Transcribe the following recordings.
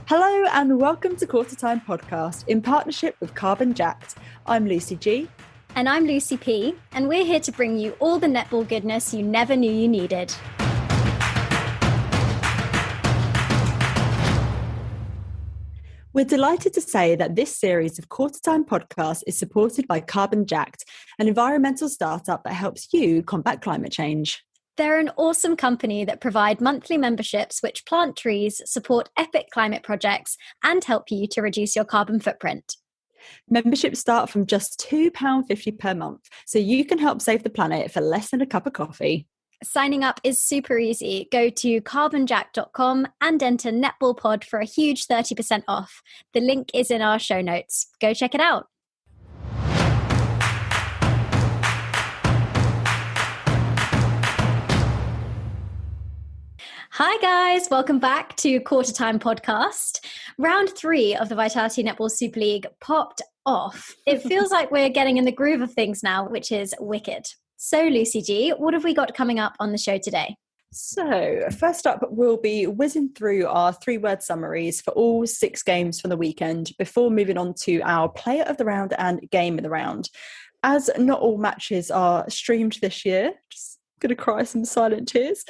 Hello and welcome to Qtr Time podcast in partnership with Carbon Jacked. I'm Lucy G. And I'm Lucy P. And we're here to bring you all the netball goodness you never knew you needed. We're delighted to say that this series of Qtr Time podcast is supported by Carbon Jacked, an environmental startup that helps you combat climate change. They're an awesome company that provide monthly memberships which plant trees, support epic climate projects, and help you to reduce your carbon footprint. Memberships start from just £2.50 per month, so you can help save the planet for less than a cup of coffee. Signing up is super easy. Go to carbonjack.com and enter NetballPod for a huge 30% off. The link is in our show notes. Go check it out. Hi guys, welcome back to Qtr Time podcast. Round 3 of the Vitality Netball Superleague popped off. It feels like we're getting in the groove of things now, which is wicked. So Lucy G, what have we got coming up on the show today? So first up, we'll be whizzing through our 3-word summaries for all 6 games from the weekend before moving on to our player of the round and game of the round. As not all matches are streamed this year, just going to cry some silent tears.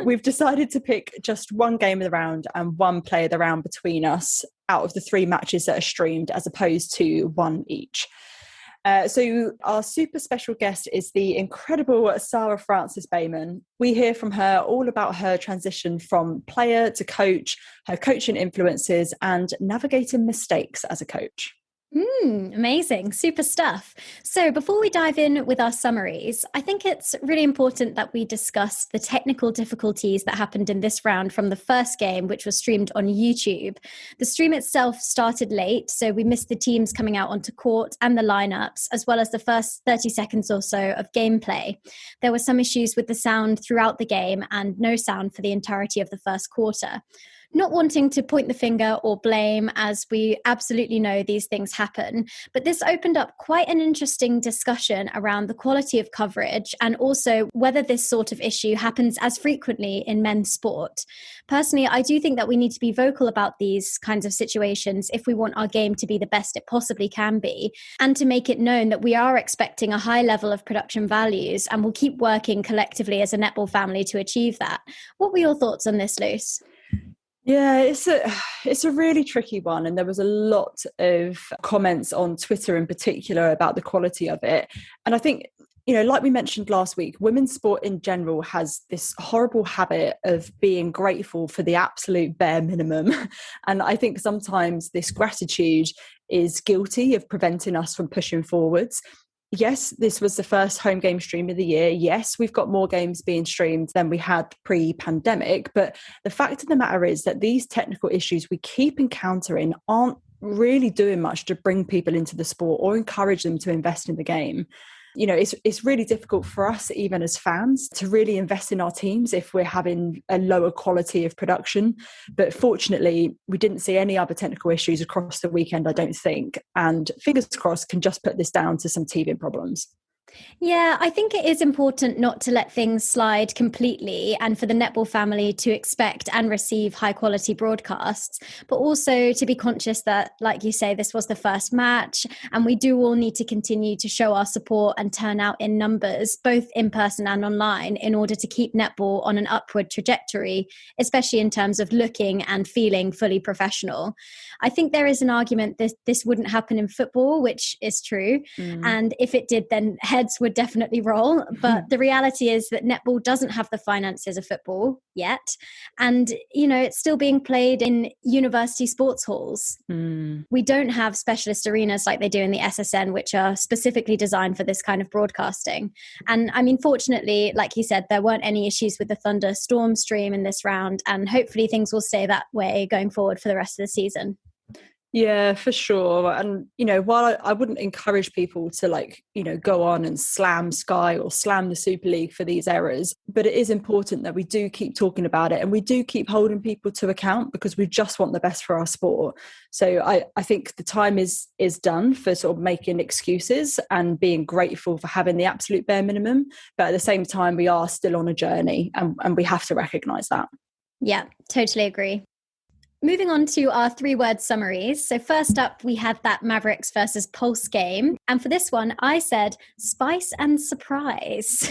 We've decided to pick just one game of the round and one player of the round between us out of the 3 matches that are streamed, as opposed to one each. So our super special guest is the incredible Sara Francis-Bayman. We hear from her all about her transition from player to coach, her coaching influences, and navigating mistakes as a coach. Amazing. Super stuff. So before we dive in with our summaries, I think it's really important that we discuss the technical difficulties that happened in this round from the first game, which was streamed on YouTube. The stream itself started late, so we missed the teams coming out onto court and the lineups, as well as the first 30 seconds or so of gameplay. There were some issues with the sound throughout the game and no sound for the entirety of the first quarter. Not wanting to point the finger or blame, as we absolutely know these things happen, but this opened up quite an interesting discussion around the quality of coverage and also whether this sort of issue happens as frequently in men's sport. Personally, I do think that we need to be vocal about these kinds of situations if we want our game to be the best it possibly can be, and to make it known that we are expecting a high level of production values and will keep working collectively as a netball family to achieve that. What were your thoughts on this, Luce? Yeah, it's a really tricky one, and there was a lot of comments on Twitter in particular about the quality of it. And I think, like we mentioned last week, women's sport in general has this horrible habit of being grateful for the absolute bare minimum. And I think sometimes this gratitude is guilty of preventing us from pushing forwards. Yes, this was the first home game stream of the year. Yes, we've got more games being streamed than we had pre-pandemic. But the fact of the matter is that these technical issues we keep encountering aren't really doing much to bring people into the sport or encourage them to invest in the game. It's really difficult for us, even as fans, to really invest in our teams if we're having a lower quality of production. But fortunately, we didn't see any other technical issues across the weekend, I don't think. And fingers crossed, can just put this down to some teething problems. Yeah, I think it is important not to let things slide completely and for the netball family to expect and receive high quality broadcasts, but also to be conscious that, like you say, this was the first match and we do all need to continue to show our support and turn out in numbers, both in person and online, in order to keep netball on an upward trajectory, especially in terms of looking and feeling fully professional. I think there is an argument that this wouldn't happen in football, which is true. And if it did, then heads would definitely roll. But the reality is that netball doesn't have the finances of football yet. And, it's still being played in university sports halls. We don't have specialist arenas like they do in the SSN, which are specifically designed for this kind of broadcasting. And I mean, fortunately, like you said, there weren't any issues with the Thunderstorm stream in this round. And hopefully things will stay that way going forward for the rest of the season. Yeah, for sure. And, while I wouldn't encourage people to go on and slam Sky or slam the Super League for these errors, but it is important that we do keep talking about it and we do keep holding people to account because we just want the best for our sport. So I think the time is done for sort of making excuses and being grateful for having the absolute bare minimum. But at the same time, we are still on a journey and we have to recognise that. Yeah, totally agree. Moving on to our 3-word summaries. So first up, we had that Mavericks versus Pulse game. And for this one, I said spice and surprise.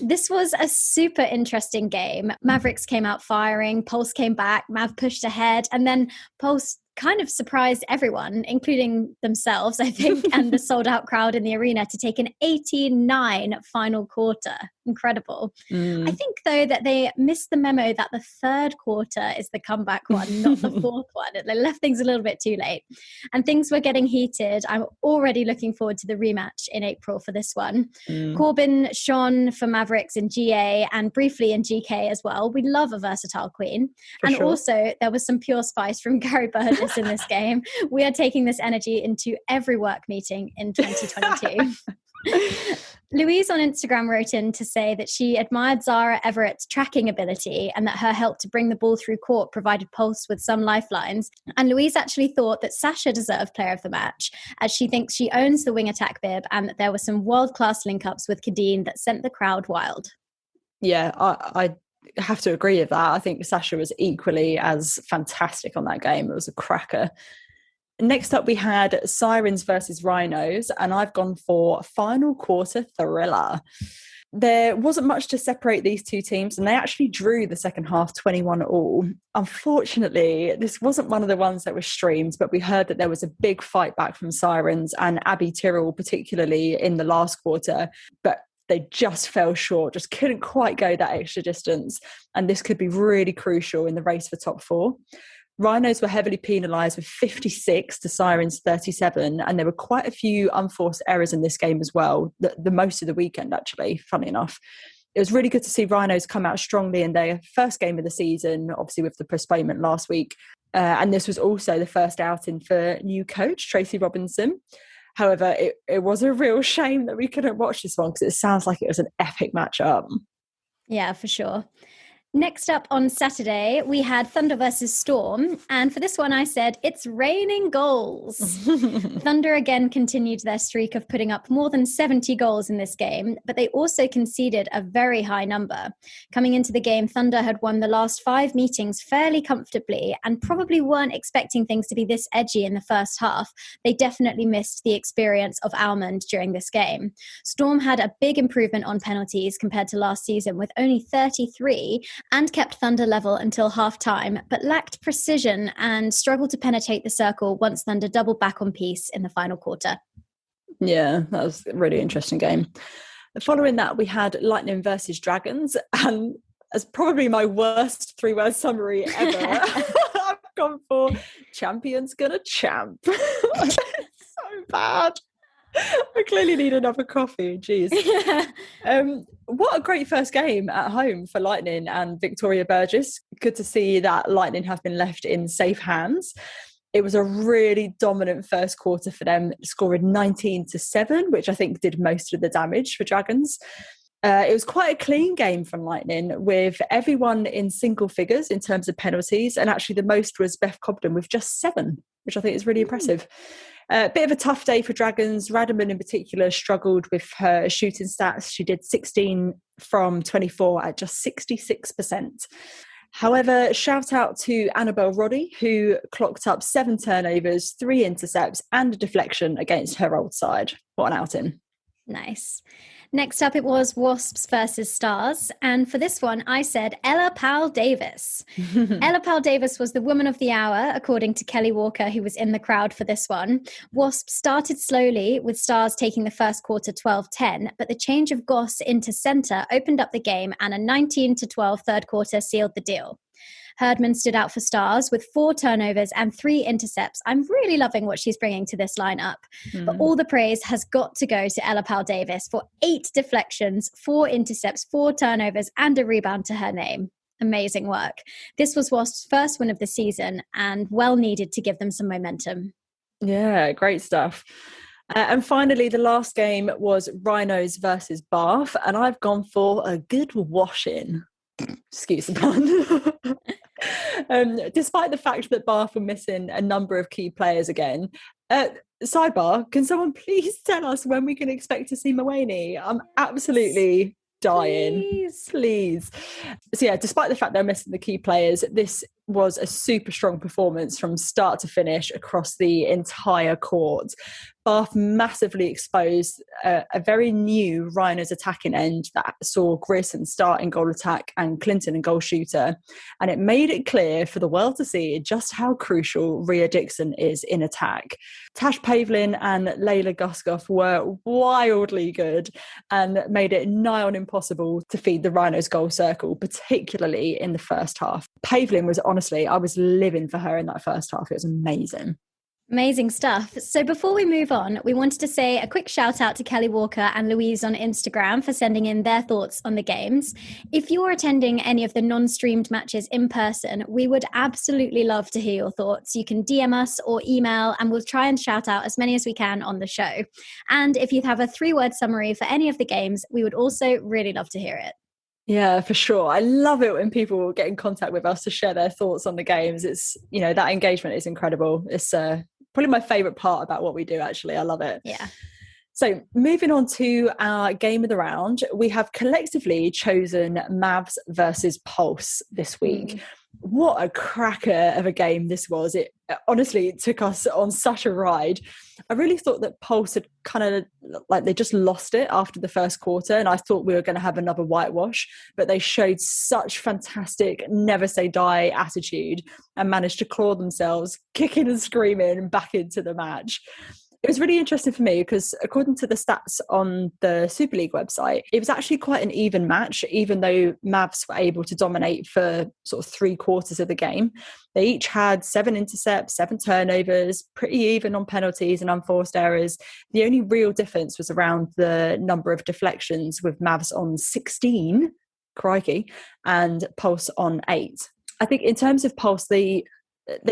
This was a super interesting game. Mavericks came out firing, Pulse came back, Mav pushed ahead, and then Pulse kind of surprised everyone, including themselves, I think, and the sold-out crowd in the arena to take an 18-9 final quarter. Incredible. I think, though, that they missed the memo that the third quarter is the comeback one, not the fourth one. They left things a little bit too late. And things were getting heated. I'm already looking forward to the rematch in April for this one. Corbin shone for Mavericks in GA and briefly in GK as well. We love a versatile queen. And also, there was some pure spice from Gary Burgess in this game. We are taking this energy into every work meeting in 2022. Louise on Instagram wrote in to say that she admired Zara Everett's tracking ability and that her help to bring the ball through court provided Pulse with some lifelines. And Louise actually thought that Sasha deserved player of the match, as she thinks she owns the wing attack bib and that there were some world-class link-ups with Kadeen that sent the crowd wild. Yeah, I have to agree with that. I think Sasha was equally as fantastic on that game. It was a cracker. Next up, we had Sirens versus Rhinos, and I've gone for final quarter thriller. There wasn't much to separate these two teams, and they actually drew the second half 21-all. Unfortunately, this wasn't one of the ones that was streamed, but we heard that there was a big fight back from Sirens and Abby Tyrrell, particularly in the last quarter. But they just fell short, just couldn't quite go that extra distance. And this could be really crucial in the race for top 4. Rhinos were heavily penalised with 56 to Sirens 37, and there were quite a few unforced errors in this game as well, the most of the weekend actually, funny enough. It was really good to see Rhinos come out strongly in their first game of the season, obviously with the postponement last week. And this was also the first outing for new coach Tracy Robinson. However, it was a real shame that we couldn't watch this one because it sounds like it was an epic matchup. Yeah, for sure. Next up on Saturday, we had Thunder versus Storm. And for this one, I said, it's raining goals. Thunder again continued their streak of putting up more than 70 goals in this game, but they also conceded a very high number. Coming into the game, Thunder had won the last 5 meetings fairly comfortably and probably weren't expecting things to be this edgy in the first half. They definitely missed the experience of Almond during this game. Storm had a big improvement on penalties compared to last season with only 33, and kept Thunder level until half-time, but lacked precision and struggled to penetrate the circle once Thunder doubled back on piece in the final quarter. Yeah, that was a really interesting game. Following that, we had Lightning versus Dragons, and as probably my worst 3-word summary ever, I've gone for champions gonna champ. It's so bad. I clearly need another coffee. Jeez. What a great first game at home for Lightning and Victoria Burgess. Good to see that Lightning have been left in safe hands. It was a really dominant first quarter for them, scoring 19-7, which I think did most of the damage for Dragons. It was quite a clean game from Lightning, with everyone in single figures in terms of penalties, and actually the most was Beth Cobden with just 7, which I think is really impressive. A bit of a tough day for Dragons. Radaman in particular struggled with her shooting stats. She did 16 from 24 at just 66%. However, shout out to Annabelle Roddy, who clocked up 7 turnovers, 3 intercepts and a deflection against her old side. What an outing. Nice. Next up, it was Wasps versus Stars. And for this one, I said Ella Powell-Davis. Ella Powell-Davis was the woman of the hour, according to Kelly Walker, who was in the crowd for this one. Wasps started slowly, with Stars taking the first quarter 12-10, but the change of Goss into centre opened up the game, and a 19-12 third quarter sealed the deal. Herdman stood out for Stars with 4 turnovers and 3 intercepts. I'm really loving what she's bringing to this lineup. But all the praise has got to go to Ella Powell-Davis for 8 deflections, 4 intercepts, 4 turnovers, and a rebound to her name. Amazing work. This was Wasp's first win of the season and well needed to give them some momentum. Yeah, great stuff. And finally, the last game was Rhinos versus Bath, and I've gone for a good washing. Excuse the pun. Despite the fact that Bath were missing a number of key players again. Sidebar, can someone please tell us when we can expect to see Mawani? I'm absolutely dying. Please. So yeah, despite the fact they're missing the key players, this was a super strong performance from start to finish across the entire court. Bath massively exposed a very new Rhinos attacking end that saw Grierson start in goal attack and Clinton in goal shooter. And it made it clear for the world to see just how crucial Rhea Dixon is in attack. Tash Pavlin and Layla Guskoff were wildly good and made it nigh on impossible to feed the Rhinos goal circle, particularly in the first half. Pavlin was, honestly, I was living for her in that first half. It was amazing. Amazing stuff. So before we move on, we wanted to say a quick shout out to Kelly Walker and Louise on Instagram for sending in their thoughts on the games. If you're attending any of the non-streamed matches in person, we would absolutely love to hear your thoughts. You can DM us or email and we'll try and shout out as many as we can on the show. And if you have a 3-word summary for any of the games, we would also really love to hear it. Yeah, for sure. I love it when people get in contact with us to share their thoughts on the games. It's, that engagement is incredible. It's probably my favourite part about what we do, actually. I love it. Yeah. So moving on to our game of the round, we have collectively chosen Mavs versus Pulse this week. What a cracker of a game this was. It honestly took us on such a ride. I really thought that Pulse had kind of they just lost it after the first quarter, and I thought we were going to have another whitewash, but they showed such fantastic never say die attitude and managed to claw themselves kicking and screaming back into the match. It was really interesting for me because according to the stats on the Super League website, it was actually quite an even match, even though Mavs were able to dominate for sort of 3/4 of the game. They each had 7 intercepts, 7 turnovers, pretty even on penalties and unforced errors. The only real difference was around the number of deflections, with Mavs on 16, crikey, and Pulse on 8. I think in terms of Pulse, they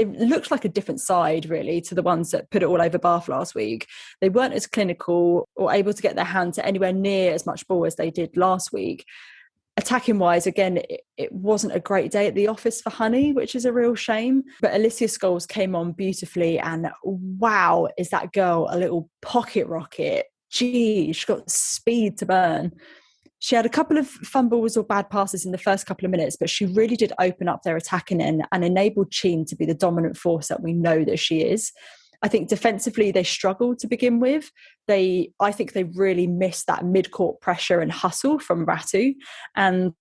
looked like a different side, really, to the ones that put it all over Bath last week. They weren't as clinical or able to get their hand to anywhere near as much ball as they did last week. Attacking wise, again, it wasn't a great day at the office for Honey, which is a real shame. But Alicia Scholes came on beautifully, and wow, is that girl a little pocket rocket? Gee, she's got speed to burn. She had a couple of fumbles or bad passes in the first couple of minutes, but she really did open up their attacking end and enabled Sheen to be the dominant force that we know that she is. I think defensively they struggled to begin with. I think they really missed that mid-court pressure and hustle from Ratu. And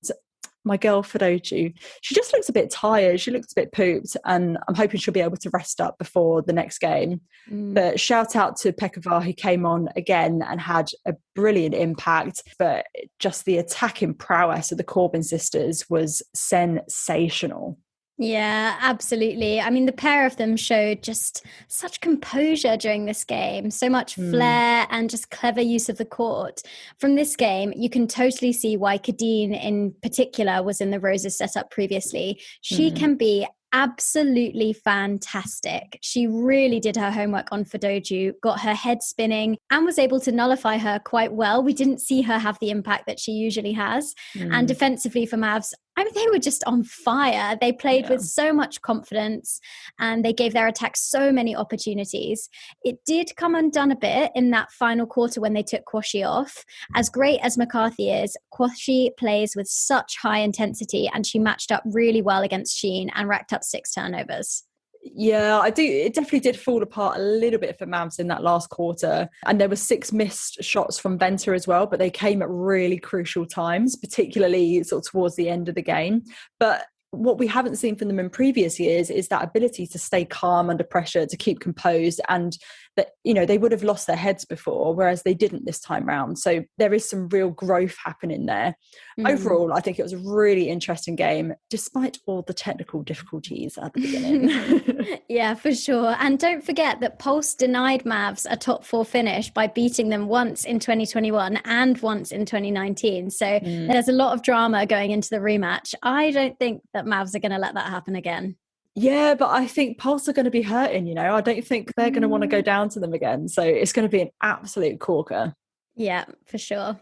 my girl Fidoju, she just looks a bit tired. She looks a bit pooped, and I'm hoping she'll be able to rest up before the next game. But shout out to Pekova, who came on again and had a brilliant impact. But just the attacking prowess of the Corbin sisters was sensational. Yeah, absolutely. I mean, the pair of them showed just such composure during this game, so much flair and just clever use of the court. From this game, you can totally see why Kadeen in particular was in the Roses setup previously. She can be absolutely fantastic. She really did her homework on Fidoju, got her head spinning and was able to nullify her quite well. We didn't see her have the impact that she usually has. And defensively for Mavs, I mean, they were just on fire. They played with so much confidence and they gave their attack so many opportunities. It did come undone a bit in that final quarter when they took Kwashi off. As great as McCarthy is, Kwashi plays with such high intensity and she matched up really well against Sheen and racked up 6 turnovers. Yeah, I do. It definitely did fall apart a little bit for Mavs in that last quarter. And there were 6 missed shots from Venter as well, but they came at really crucial times, particularly sort of towards the end of the game. But what we haven't seen from them in previous years is that ability to stay calm under pressure, to keep composed, and that, they would have lost their heads before, whereas they didn't this time round. So there is some real growth happening there. Overall, I think it was a really interesting game, despite all the technical difficulties at the beginning. Yeah, for sure. And don't forget that Pulse denied Mavs a top 4 finish by beating them once in 2021 and once in 2019. So there's a lot of drama going into the rematch. I don't think that Mavs are going to let that happen again. Yeah, but I think Pulse are going to be hurting, I don't think they're going to want to go down to them again. So it's going to be an absolute corker. Yeah, for sure.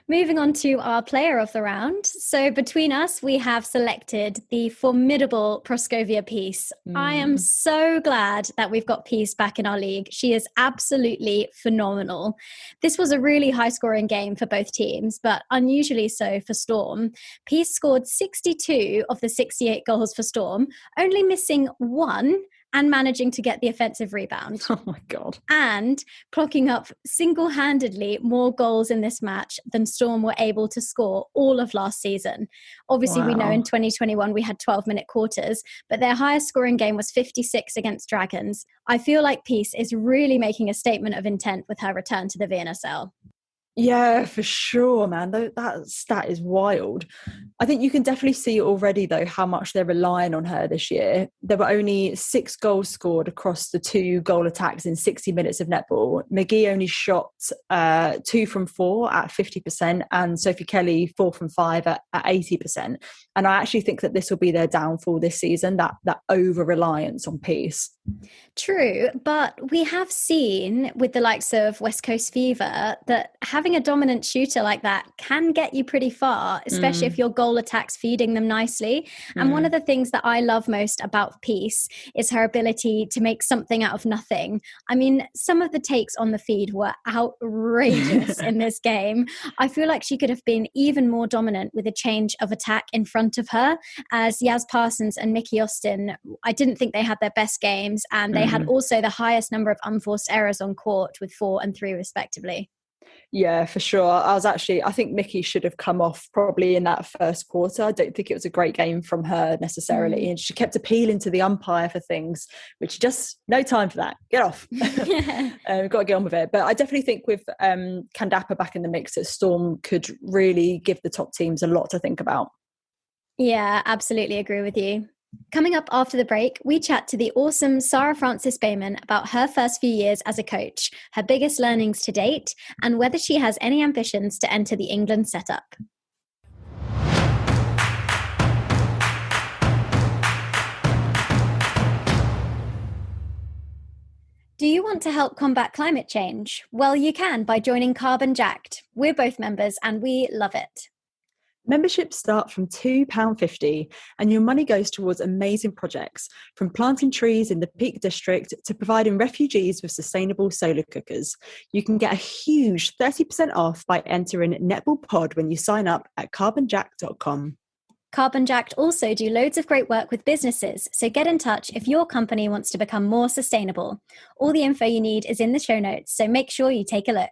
Moving on to our player of the round. So between us, we have selected the formidable Proskovia Peace. I am so glad that we've got Peace back in our league. She is absolutely phenomenal. This was a really high-scoring game for both teams, but unusually so for Storm. Peace scored 62 of the 68 goals for Storm, only missing one and managing to get the offensive rebound. Oh my God. And clocking up single-handedly more goals in this match than Storm were able to score all of last season. Obviously, we know in 2021 we had 12-minute quarters, but their highest scoring game was 56 against Dragons. I feel like Peace is really making a statement of intent with her return to the VNSL. Yeah, for sure, man. That stat is wild. I think you can definitely see already, though, how much they're relying on her this year. There were only 6 goals scored across the 2 goal attacks in 60 minutes of netball. McGee only shot 2 from 4 at 50%, and Sophie Kelly 4 from 5 at 80%. And I actually think that this will be their downfall this season, that over-reliance on Peace. True, but we have seen with the likes of West Coast Fever that having a dominant shooter like that can get you pretty far, especially if your goal attack's feeding them nicely. And one of the things that I love most about Peace is her ability to make something out of nothing. I mean, some of the takes on the feed were outrageous in this game. I feel like she could have been even more dominant with a change of attack in front of her, as Yaz Parsons and Mickey Austin, I didn't think they had their best games, and they had also the highest number of unforced errors on court with 4 and 3 respectively. Yeah, for sure. I think Mickey should have come off probably in that first quarter. I don't think it was a great game from her necessarily. And she kept appealing to the umpire for things, which just no time for that. Get off. We've got to get on with it. But I definitely think with Kandapa back in the mix, that Storm could really give the top teams a lot to think about. Yeah, absolutely agree with you. Coming up after the break, we chat to the awesome Sara Francis-Bayman about her first few years as a coach, her biggest learnings to date, and whether she has any ambitions to enter the England setup. Do you want to help combat climate change? Well, you can by joining Carbon Jacked. We're both members and we love it. Memberships start from £2.50 and your money goes towards amazing projects, from planting trees in the Peak District to providing refugees with sustainable solar cookers. You can get a huge 30% off by entering Netball Pod when you sign up at carbonjack.com. Carbon Jacked also do loads of great work with businesses, so get in touch if your company wants to become more sustainable. All the info you need is in the show notes, so make sure you take a look.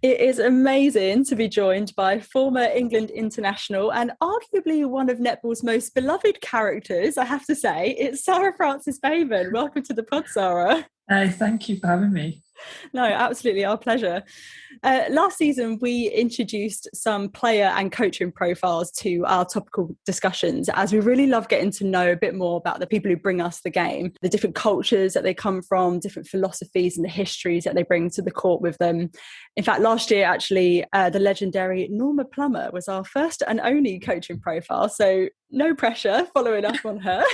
It is amazing to be joined by former England international and arguably one of netball's most beloved characters, I have to say. It's Sara Francis-Bayman. Welcome to the pod, Sara. Thank you for having me. No, absolutely, our pleasure. Last season, we introduced some player and coaching profiles to our topical discussions, as we really love getting to know a bit more about the people who bring us the game, the different cultures that they come from, different philosophies and the histories that they bring to the court with them. In fact, last year, actually, the legendary Norma Plummer was our first and only coaching profile, so no pressure following up on her.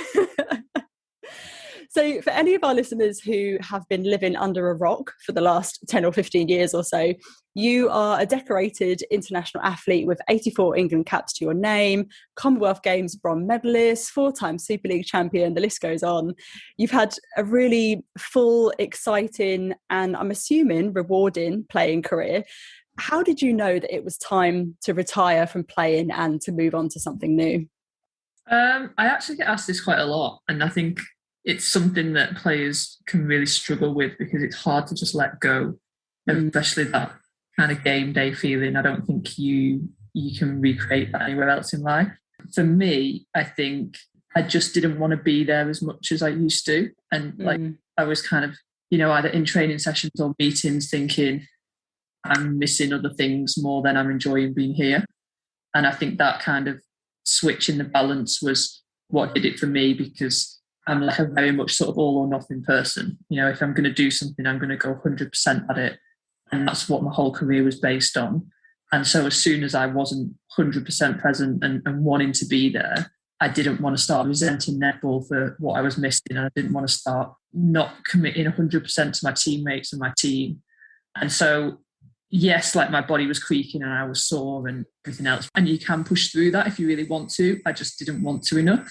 So for any of our listeners who have been living under a rock for the last 10 or 15 years or so, you are a decorated international athlete with 84 England caps to your name, Commonwealth Games bronze medalist, 4-time Super League champion, the list goes on. You've had a really full, exciting, and I'm assuming rewarding playing career. How did you know that it was time to retire from playing and to move on to something new? I actually get asked this quite a lot, and I think it's something that players can really struggle with because it's hard to just let go, especially that kind of game day feeling. I don't think you can recreate that anywhere else in life. For me, I think I just didn't want to be there as much as I used to. And I was kind of, either in training sessions or meetings thinking I'm missing other things more than I'm enjoying being here. And I think that kind of switch in the balance was what did it for me, because I'm like a very much sort of all or nothing person. If I'm going to do something, I'm going to go 100% at it. And that's what my whole career was based on. And so as soon as I wasn't 100% present and wanting to be there, I didn't want to start resenting netball for what I was missing, and I didn't want to start not committing 100% to my teammates and my team. And so, yes, like my body was creaking and I was sore and everything else. And you can push through that if you really want to. I just didn't want to enough.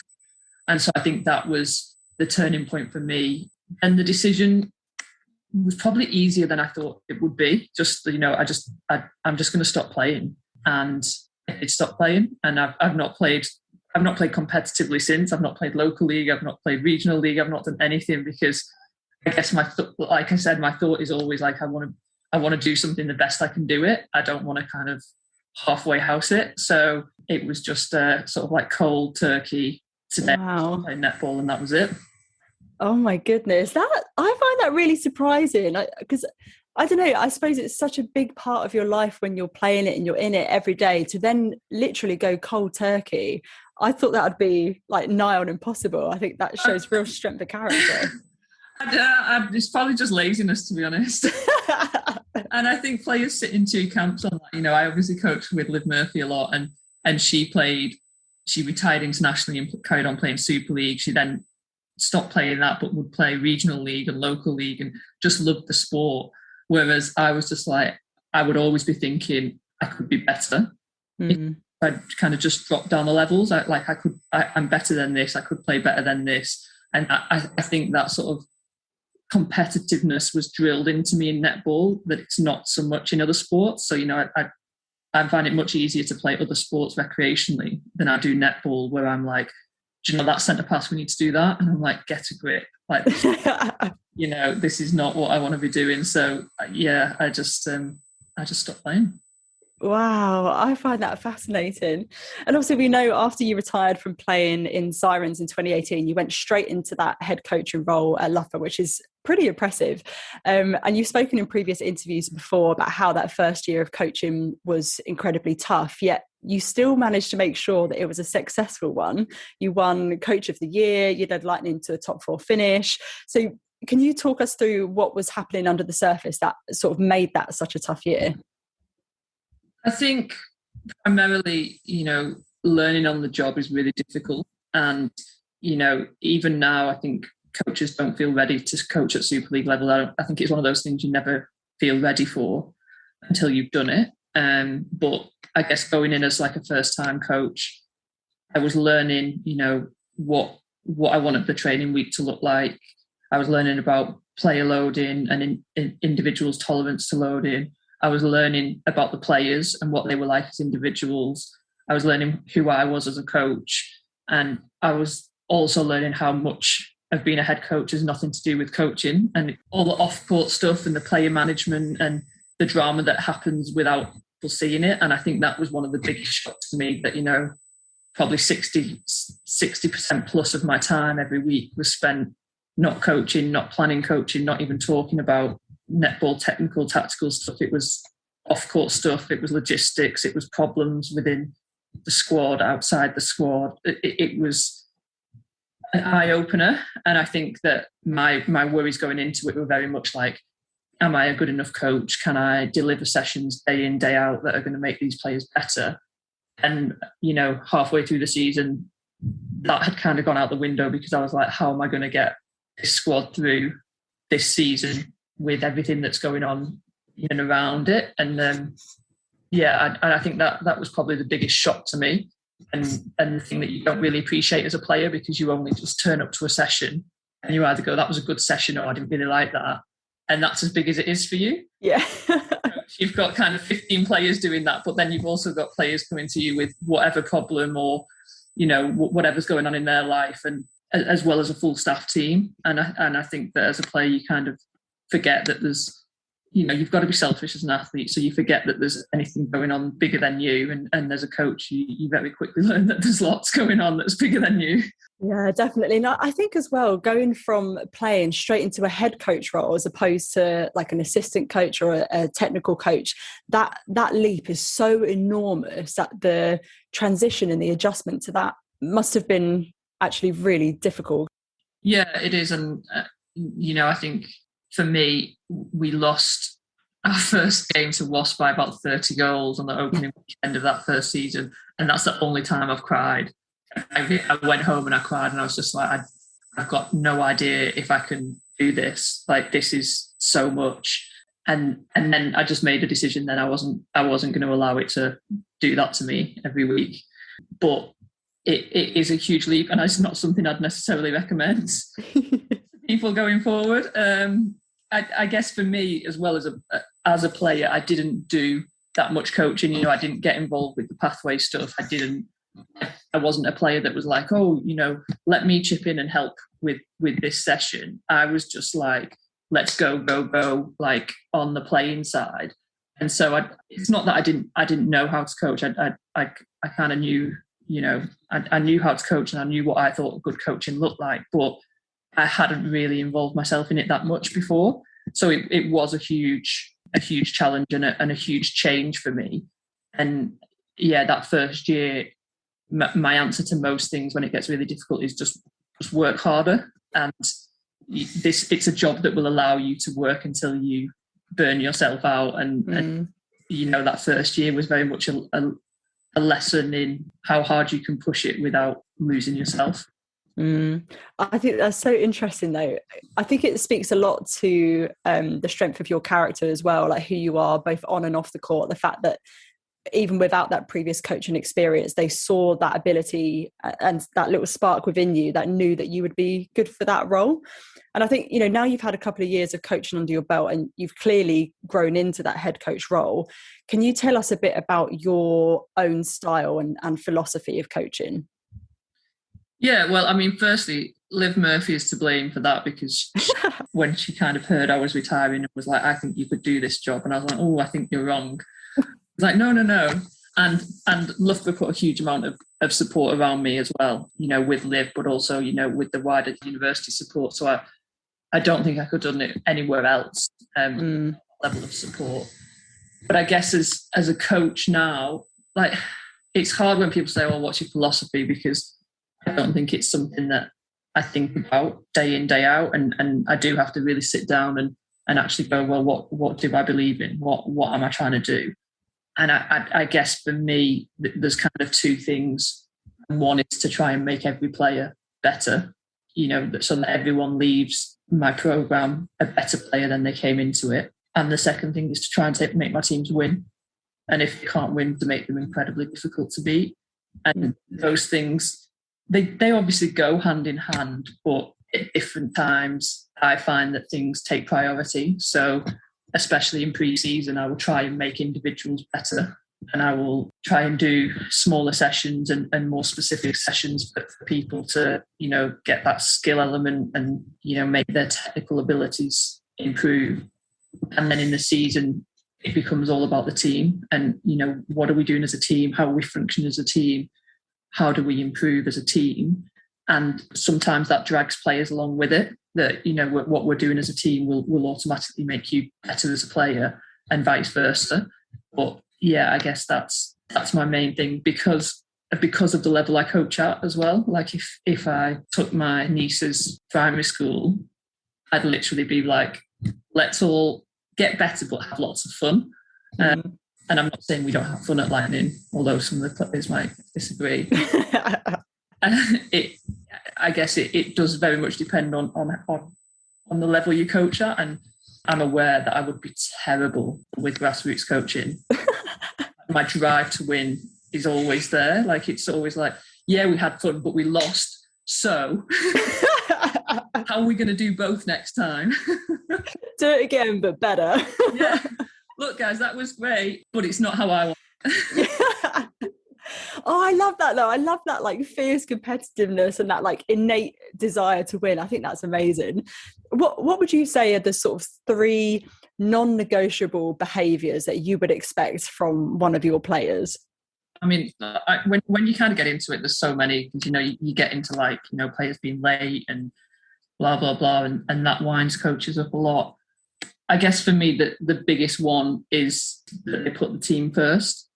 And so I think that was the turning point for me. And the decision was probably easier than I thought it would be. Just, I'm just going to stop playing. And I did stop playing. And I've not played competitively since. I've not played local league. I've not played regional league. I've not done anything because I guess like I said, my thought is always like, I want to do something the best I can do it. I don't want to kind of halfway house it. So it was just a sort of like cold turkey today. Wow. Play netball, and that was it. Oh my goodness. I find that really surprising because I don't know, I suppose it's such a big part of your life when you're playing it and you're in it every day to then literally go cold turkey. I thought that would be like nigh on impossible. I think that shows real strength of character. It's probably just laziness, to be honest. And I think players sit in two camps on that. I obviously coached with Liv Murphy a lot, and she retired internationally and carried on playing Super League. She then stopped playing that, but would play regional league and local league and just loved the sport. Whereas I was just like, I would always be thinking I could be better. If I'd kind of just drop down the levels. I'm better than this. I could play better than this. And I think that sort of competitiveness was drilled into me in netball, that it's not so much in other sports. So, I find it much easier to play other sports recreationally than I do netball, where I'm like, do you know that centre pass, we need to do that? And I'm like, get a grip. Like, this is not what I want to be doing. So yeah, I just stopped playing. Wow, I find that fascinating. And obviously we know after you retired from playing in Sirens in 2018, you went straight into that head coaching role at Loughborough, which is pretty impressive. And you've spoken in previous interviews before about how that first year of coaching was incredibly tough, yet you still managed to make sure that it was a successful one. You won Coach of the Year, you led Lightning to a top 4 finish. So can you talk us through what was happening under the surface that sort of made that such a tough year? I think primarily, learning on the job is really difficult. And, even now, I think coaches don't feel ready to coach at Super League level. I think it's one of those things you never feel ready for until you've done it. But I guess going in as like a first-time coach, I was learning, what I wanted the training week to look like. I was learning about player loading and individuals' tolerance to loading. I was learning about the players and what they were like as individuals. I was learning who I was as a coach. And I was also learning how much of being a head coach has nothing to do with coaching, and all the off-court stuff and the player management and the drama that happens without people seeing it. And I think that was one of the biggest shocks to me, that, probably 60% plus of my time every week was spent not coaching, not planning coaching, not even talking about netball technical tactical stuff. It was off-court stuff, it was logistics, it was problems within the squad, outside the squad. It was an eye-opener. And I think that my worries going into it were very much like, am I a good enough coach? Can I deliver sessions day in, day out that are going to make these players better? And halfway through the season, that had kind of gone out the window, because I was like, how am I going to get this squad through this season with everything that's going on in and around it? And I think that was probably the biggest shock to me, and the thing that you don't really appreciate as a player, because you only just turn up to a session and you either go, that was a good session, or I didn't really like that. And that's as big as it is for you. Yeah. You've got kind of 15 players doing that, but then you've also got players coming to you with whatever problem or, whatever's going on in their life, and as well as a full staff team. And I think that as a player, you kind of forget that there's, you've got to be selfish as an athlete. So you forget that there's anything going on bigger than you. And as a coach, you very quickly learn that there's lots going on that's bigger than you. Yeah, definitely. And I think as well, going from playing straight into a head coach role as opposed to like an assistant coach or a technical coach, that leap is so enormous that the transition and the adjustment to that must have been actually really difficult. Yeah, it is. And, I think for me, we lost our first game to Wasps by about 30 goals on the opening weekend of that first season. And that's the only time I've cried I went home and I cried, and I was just like, I've got no idea if I can do this. Like, this is so much. And then I just made a decision that I wasn't going to allow it to do that to me every week. But it is a huge leap, and it's not something I'd necessarily recommend people going forward. I guess for me, as well as a player, I didn't do that much coaching. I didn't get involved with the pathway stuff. I wasn't a player that was like, oh, let me chip in and help with this session. I was just like, let's go, like on the playing side. And so it's not that I didn't know how to coach. I kind of knew, I knew how to coach, and I knew what I thought good coaching looked like, but I hadn't really involved myself in it that much before. So it was a huge challenge and a huge change for me. And yeah, that first year, my answer to most things when it gets really difficult is just work harder. And it's a job that will allow you to work until you burn yourself out. And that first year was very much a lesson in how hard you can push it without losing yourself. I think that's so interesting, though. I think it speaks a lot to the strength of your character as well, like who you are both on and off the court. The fact that even without that previous coaching experience, they saw that ability and that little spark within you that knew that you would be good for that role. And I think, now you've had a couple of years of coaching under your belt and you've clearly grown into that head coach role. Can you tell us a bit about your own style and philosophy of coaching? Yeah, well, I mean, firstly, Liv Murphy is to blame for that, because when she kind of heard I was retiring and was like, I think you could do this job. And I was like, oh, I think you're wrong. Like, no. And Loughborough put a huge amount of support around me as well, with Liv, but also, with the wider university support. So I don't think I could have done it anywhere else, level of support. But I guess as a coach now, like, it's hard when people say, well, what's your philosophy? Because I don't think it's something that I think about day in, day out. And I do have to really sit down and actually go, well, what do I believe in? What am I trying to do? And I guess for me, there's kind of two things. One is to try and make every player better, so that everyone leaves my program a better player than they came into it. And the second thing is to try and make my teams win. And if they can't win, to make them incredibly difficult to beat. And those things, they obviously go hand in hand, but at different times, I find that things take priority. So especially in pre-season, I will try and make individuals better, and I will try and do smaller sessions and more specific sessions for people to, get that skill element and, make their technical abilities improve. And then in the season, it becomes all about the team and, what are we doing as a team? How are we functioning as a team? How do we improve as a team? And sometimes that drags players along with it, that, what we're doing as a team will automatically make you better as a player and vice versa. But yeah, I guess that's my main thing because of the level I coach at as well. Like if I took my niece's primary school, I'd literally be like, let's all get better but have lots of fun. And I'm not saying we don't have fun at Lightning, although some of the players might disagree. I guess it does very much depend on the level you coach at, and I'm aware that I would be terrible with grassroots coaching. My drive to win is always there. Like, it's always like, yeah, we had fun, but we lost. So how are we going to do both next time? Do it again, but better. Yeah. Look, guys, that was great, but it's not how I want. Yeah. Oh, I love that though. I love that like fierce competitiveness and that like innate desire to win. I think that's amazing. What would you say are the sort of 3 non-negotiable behaviours that you would expect from one of your players? I mean, when you kind of get into it, there's so many, because, you get into like, players being late and blah, blah, blah, and that winds coaches up a lot. I guess for me, the biggest one is that they put the team first.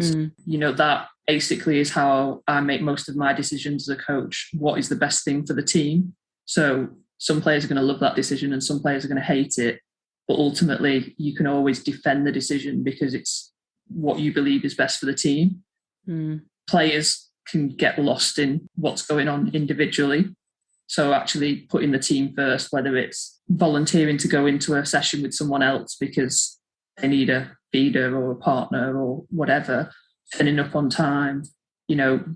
So, that basically is how I make most of my decisions as a coach. What is the best thing for the team? So some players are going to love that decision and some players are going to hate it. But ultimately, you can always defend the decision because it's what you believe is best for the team. Players can get lost in what's going on individually. So actually putting the team first, whether it's volunteering to go into a session with someone else because they need a feeder or a partner or whatever, turning up on time,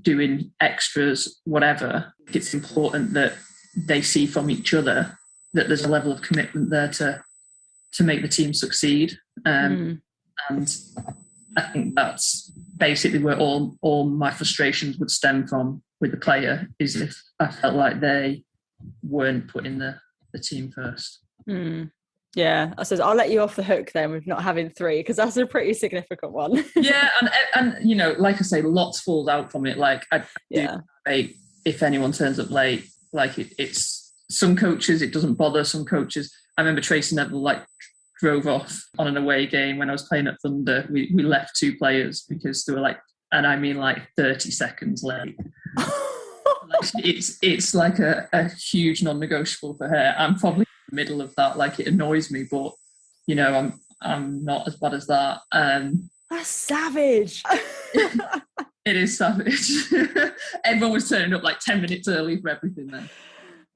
doing extras, whatever. It's important that they see from each other that there's a level of commitment there to make the team succeed. And I think that's basically where all my frustrations would stem from with the player, is if I felt like they weren't putting the team first. Yeah, I suppose I'll let you off the hook then with not having 3, because that's a pretty significant one. Yeah, and like I say, lots falls out from it. Like I do debate if anyone turns up late. Like it's some coaches, it doesn't bother. Some coaches, I remember Tracy Neville drove off on an away game when I was playing at Thunder. We left 2 players because they were 30 seconds late. It's like a huge non-negotiable for her. I'm probably in the middle of that. It annoys me, but I'm not as bad as that. That's savage. It is savage. Everyone was turning up 10 minutes early for everything then.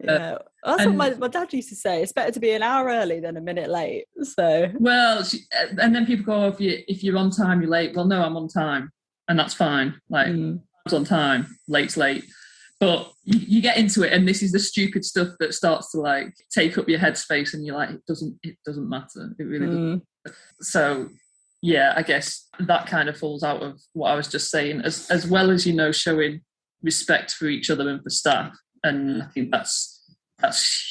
Yeah, that's what my dad used to say. It's better to be an hour early than a minute late. So and then people go, if you're on time, you're late. Well, no, I'm on time, and that's fine. I was on time. Late's late. But you get into it, and this is the stupid stuff that starts to take up your headspace, and you're like, it doesn't matter. It really doesn't. So yeah, I guess that kind of falls out of what I was just saying, as well as showing respect for each other and for staff. And I think that's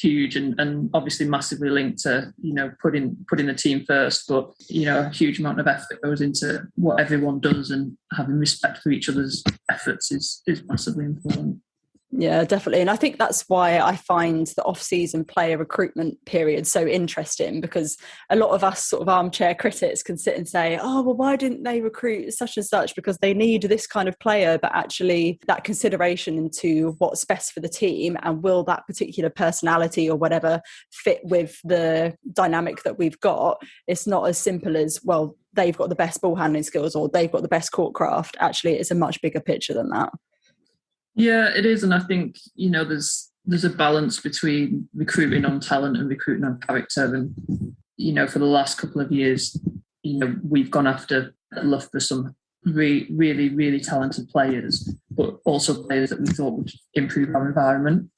huge, and obviously massively linked to putting the team first. But a huge amount of effort goes into what everyone does, and having respect for each other's efforts is massively important. Yeah, definitely. And I think that's why I find the off-season player recruitment period so interesting, because a lot of us sort of armchair critics can sit and say, oh, well, why didn't they recruit such and such? Because they need this kind of player. But actually that consideration into what's best for the team, and will that particular personality or whatever fit with the dynamic that we've got, it's not as simple as, well, they've got the best ball handling skills or they've got the best court craft. Actually, it's a much bigger picture than that. Yeah, it is. And I think, there's a balance between recruiting on talent and recruiting on character. And, for the last couple of years, we've gone after Loughborough some really, really talented players, but also players that we thought would improve our environment.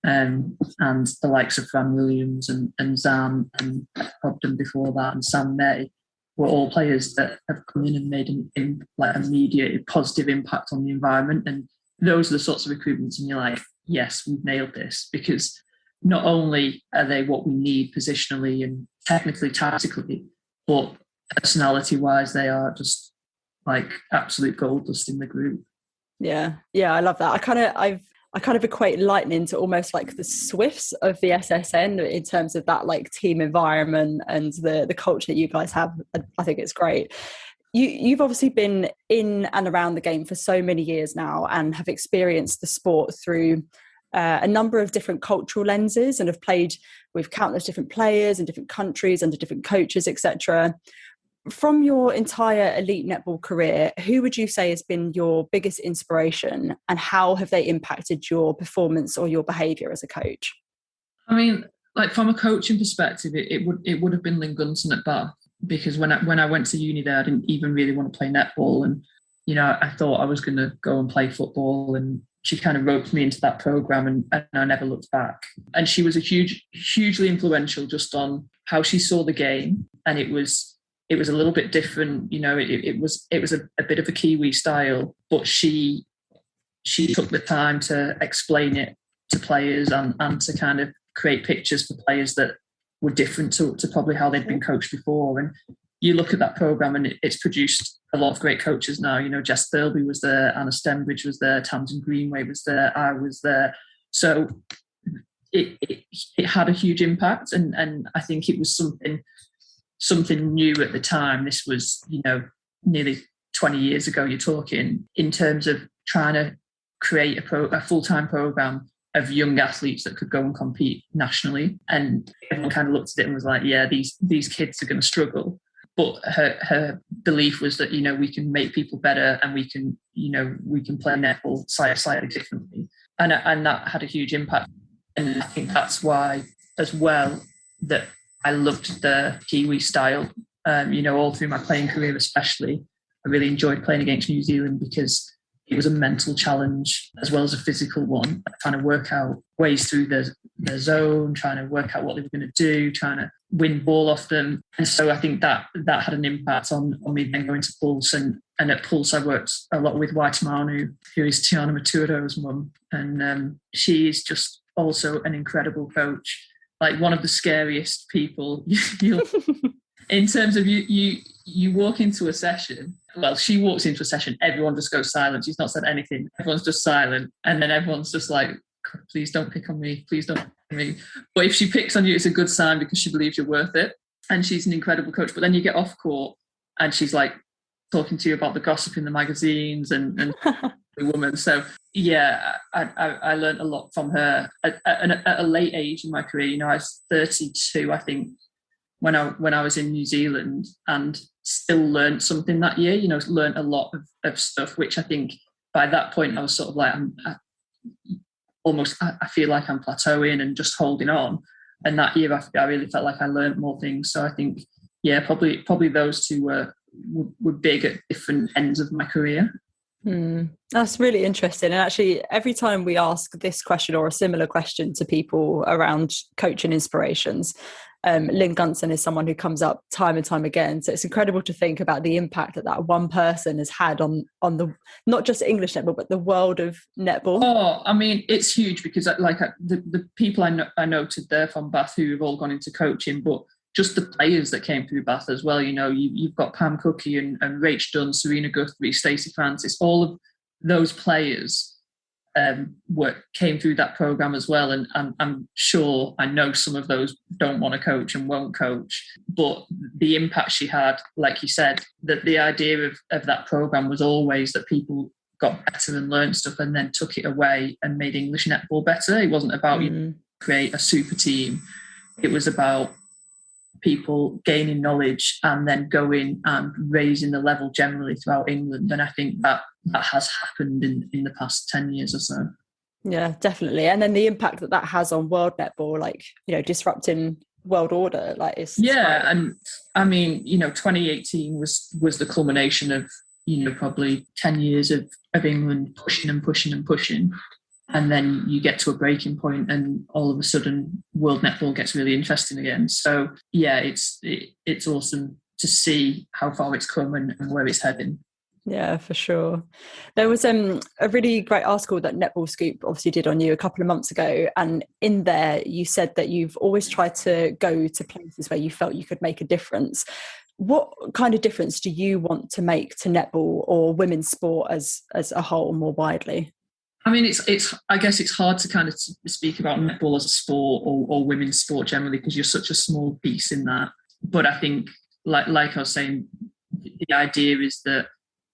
And the likes of Fran Williams and Zan and Cobden before that, and Sam May, were all players that have come in and made an immediate positive impact on the environment. And those are the sorts of recruitments, and you're like, yes, we've nailed this, because not only are they what we need positionally and technically, tactically, but personality-wise, they are just absolute gold dust in the group. Yeah, I love that. I kind of equate Lightning to almost like the Swifts of the SSN in terms of that team environment and the culture that you guys have. I think it's great. You've obviously been in and around the game for so many years now, and have experienced the sport through a number of different cultural lenses, and have played with countless different players in different countries under different coaches, etc. From your entire elite netball career, who would you say has been your biggest inspiration, and how have they impacted your performance or your behaviour as a coach? I mean, from a coaching perspective, it would have been Lynn Gunson at Bath. Because when I went to uni there, I didn't even really want to play netball, and I thought I was going to go and play football, and she kind of roped me into that program, and I never looked back. And she was hugely influential just on how she saw the game, and it was a little bit different. It was a bit of a Kiwi style, but she took the time to explain it to players and to kind of create pictures for players that were different to probably how they'd been coached before. And you look at that program, and it's produced a lot of great coaches now. Jess Thirlby was there, Anna Stembridge was there, Tamsin Greenway was there, I was there. So it had a huge impact, and I think it was something new at the time. This was nearly 20 years ago. You're talking in terms of trying to create a full-time program of young athletes that could go and compete nationally, and everyone kind of looked at it and was like, yeah, these kids are going to struggle. But belief was that, we can make people better, and we can play netball slightly differently. And that had a huge impact. And I think that's why as well that I loved the Kiwi style, all through my playing career especially. I really enjoyed playing against New Zealand because it was a mental challenge as well as a physical one, trying to work out ways through the zone, trying to work out what they were going to do, trying to win ball off them. And so I think that had an impact on me then going to Pulse. And at Pulse, I worked a lot with Waitamanu, who is Tiana Maturo's mum. And she is just also an incredible coach, like one of the scariest people you'll in terms of you walk into a session. Well, she walks into a session, everyone just goes silent. She's not said anything. Everyone's just silent. And then everyone's just like, please don't pick on me. Please don't pick on me. But if she picks on you, it's a good sign because she believes you're worth it. And she's an incredible coach. But then you get off court and she's like talking to you about the gossip in the magazines and the woman. So yeah, I learned a lot from her at a late age in my career. I was 32, I think, when I was in New Zealand, and still learned something that year, learned a lot of stuff, which I think by that point I was sort of like, I feel like I'm plateauing and just holding on. And that year I really felt like I learned more things. So I think, yeah, probably those two were big at different ends of my career. That's really interesting. And actually, every time we ask this question or a similar question to people around coaching inspirations, Lynn Gunson is someone who comes up time and time again. So it's incredible to think about the impact that one person has had on the not just English netball, but the world of netball. Oh, I mean, it's huge because the people I noted there from Bath who have all gone into coaching, but just the players that came through Bath as well. You've got Pam Cookie and Rach Dunn, Serena Guthrie, Stacey Francis, all of those players came through that program as well. And I'm sure, I know some of those don't want to coach and won't coach, but the impact she had, like you said, that the idea of that program was always that people got better and learned stuff and then took it away and made English netball better. It wasn't about you create a super team. It was about people gaining knowledge and then going and raising the level generally throughout England. And I think that has happened in the past 10 years or so. Yeah, definitely. And then the impact that has on world netball, like, disrupting world order, like it's and I mean, 2018 was the culmination of probably 10 years of England pushing and pushing and pushing. And then you get to a breaking point and all of a sudden world netball gets really interesting again. So yeah, it's awesome to see how far it's come and where it's heading. Yeah, for sure. There was a really great article that Netball Scoop obviously did on you a couple of months ago. And in there, you said that you've always tried to go to places where you felt you could make a difference. What kind of difference do you want to make to netball or women's sport as a whole more widely? I mean, I guess it's hard to kind of speak about netball as a sport or women's sport generally because you're such a small piece in that. But I think, like I was saying, the idea is that,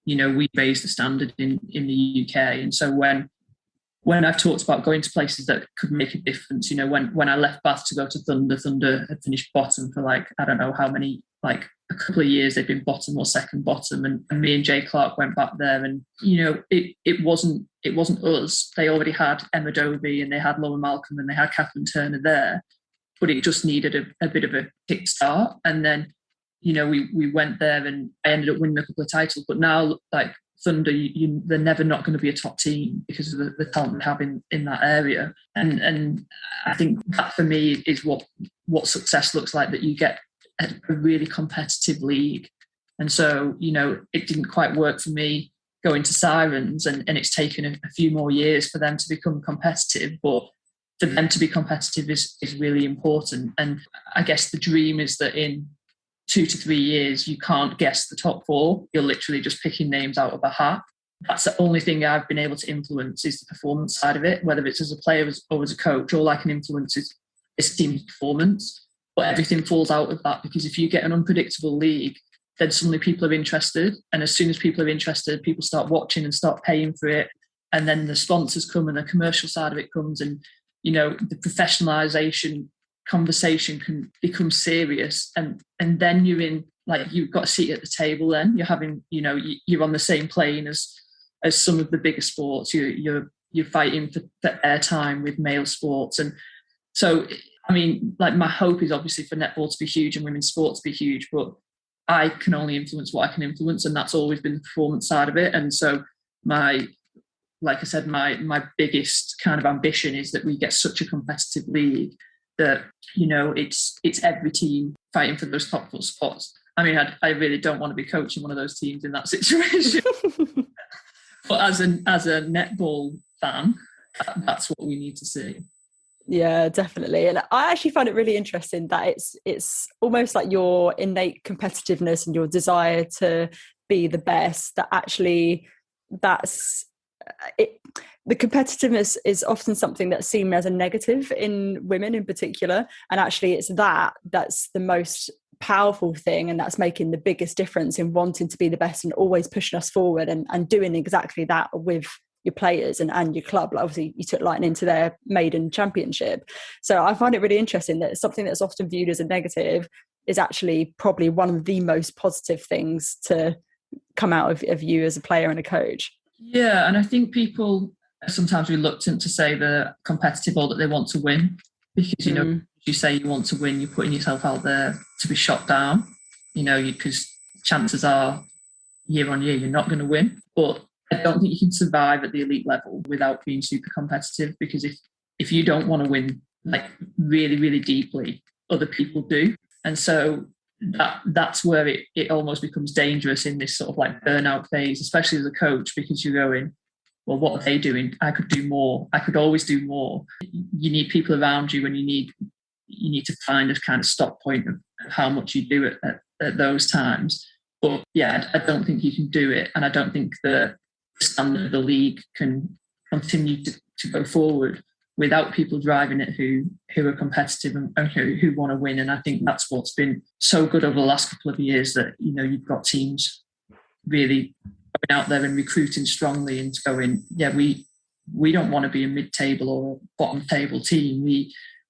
we raise the standard in the UK. And so when I've talked about going to places that could make a difference, when I left Bath to go to Thunder had finished bottom for I don't know how many, a couple of years they'd been bottom or second bottom, and me and Jay Clark went back there, and it wasn't us. They already had Emma Dobie and they had Laura Malcolm and they had Catherine Turner there, but it just needed a bit of a kickstart. And then we went there and I ended up winning a couple of titles. But now, Thunder, they're never not going to be a top team because of the talent they have in that area. And I think that for me is what success looks like, that you get a really competitive league. And so, it didn't quite work for me going to Sirens, and it's taken a few more years for them to become competitive. But for them to be competitive is really important. And I guess the dream is that in 2 to 3 years, you can't guess the top 4. You're literally just picking names out of a hat. That's the only thing I've been able to influence is the performance side of it, whether it's as a player or as a coach. All I can influence is team performance. But everything falls out of that, because if you get an unpredictable league, then suddenly people are interested. And as soon as people are interested, people start watching and start paying for it. And then the sponsors come and the commercial side of it comes, and, the professionalization conversation can become serious, and then you're in like you've got a seat at the table. Then you're having, you're on the same plane as some of the bigger sports. You're fighting for airtime with male sports, and so I mean, like my hope is obviously for netball to be huge and women's sport to be huge, but I can only influence what I can influence, and that's always been the performance side of it. And so like I said, my biggest kind of ambition is that we get such a competitive league that, it's every team fighting for those top 4 spots. I mean, I really don't want to be coaching one of those teams in that situation. But as a netball fan, that's what we need to see. Yeah, definitely. And I actually find it really interesting that it's almost like your innate competitiveness and your desire to be the best, that actually that's it. The competitiveness is often something that's seen as a negative in women in particular. And actually it's that's the most powerful thing, and that's making the biggest difference in wanting to be the best and always pushing us forward and doing exactly that with your players and your club. Like obviously you took Lightning to their maiden championship. So I find it really interesting that something that's often viewed as a negative is actually probably one of the most positive things to come out of you as a player and a coach. Yeah, and I think people are sometimes reluctant to say they're competitive or that they want to win, because, you say you want to win, you're putting yourself out there to be shot down, because chances are year on year you're not going to win. But I don't think you can survive at the elite level without being super competitive, because if you don't want to win like really, really deeply, other people do. And so that's where it almost becomes dangerous in this sort of like burnout phase, especially as a coach, because you're going, well, what are they doing? I could do more. I could always do more. You need people around you, and you need to find a kind of stop point of how much you do it at those times. But yeah, I don't think you can do it. And I don't think the standard of the league can continue to go forward without people driving it who are competitive and who want to win. And I think that's what's been so good over the last couple of years, that, you've got teams really going out there and recruiting strongly and going, yeah, we don't want to be a mid-table or bottom table team.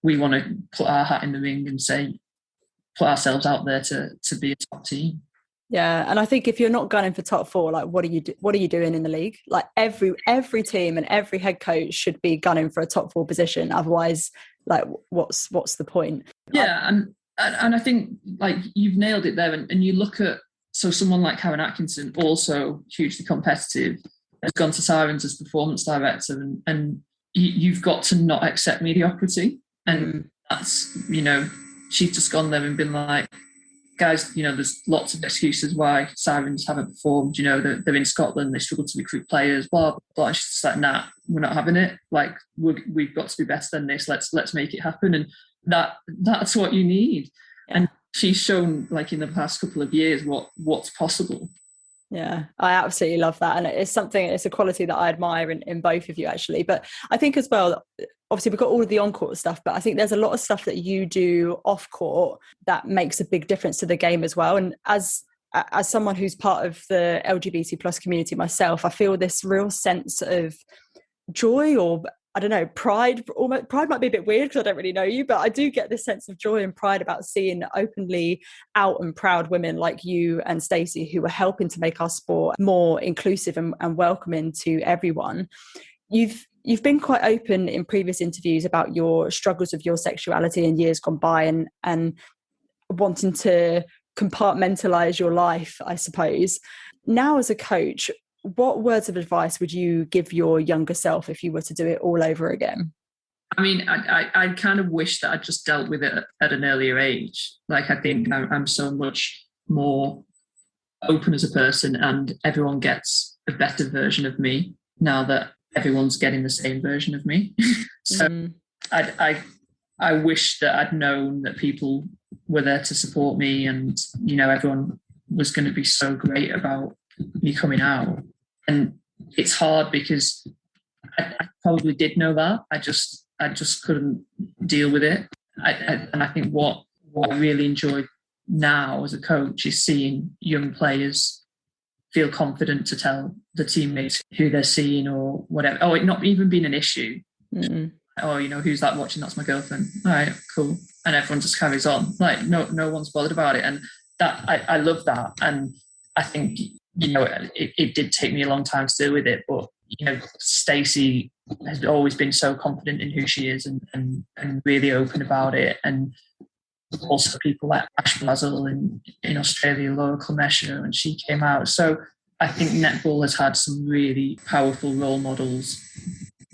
We want to put our hat in the ring and say, put ourselves out there to be a top team. Yeah, and I think if you're not gunning for top 4, like what are you doing in the league? Like every team and every head coach should be gunning for a top 4 position. Otherwise, like what's the point? Yeah, and I think like you've nailed it there. And you look at someone like Karen Atkinson, also hugely competitive, has gone to Sirens as performance director, and you've got to not accept mediocrity. And that's, she's just gone there and been like, guys, there's lots of excuses why Sirens haven't performed. They're in Scotland, they struggle to recruit players, blah, blah, blah. She's just like, nah, we're not having it. Like, we've got to be better than this. Let's make it happen. And that's what you need. Yeah. And she's shown, like, in the past couple of years, what's possible. Yeah, I absolutely love that. And it's a quality that I admire in both of you, actually. But I think as well, obviously we've got all of the on-court stuff, but I think there's a lot of stuff that you do off-court that makes a big difference to the game as well. And as someone who's part of the LGBT plus community myself, I feel this real sense of joy, or I don't know, pride. Almost, pride might be a bit weird because I don't really know you, but I do get this sense of joy and pride about seeing openly out and proud women like you and Stacey, who are helping to make our sport more inclusive and welcoming to everyone. You've been quite open in previous interviews about your struggles with your sexuality in years gone by, and wanting to compartmentalize your life, I suppose. Now, as a coach, what words of advice would you give your younger self if you were to do it all over again? I mean, I kind of wish that I'd just dealt with it at an earlier age. Like, I think I'm so much more open as a person, and everyone gets a better version of me now that everyone's getting the same version of me. So I wish that I'd known that people were there to support me, and, everyone was going to be so great about me coming out. And it's hard because I probably did know that. I just couldn't deal with it. And I think what I really enjoy now as a coach is seeing young players feel confident to tell the teammates who they're seeing or whatever. Oh, it not even been an issue. Mm-hmm. Oh, who's that watching? That's my girlfriend. All right, cool. And everyone just carries on. Like, no one's bothered about it. And I love that. And I think, it did take me a long time to deal with it, but, Stacey has always been so confident in who she is and really open about it. And also people like Ash Blazel in Australia, Laura Clemesha, when she came out. So I think netball has had some really powerful role models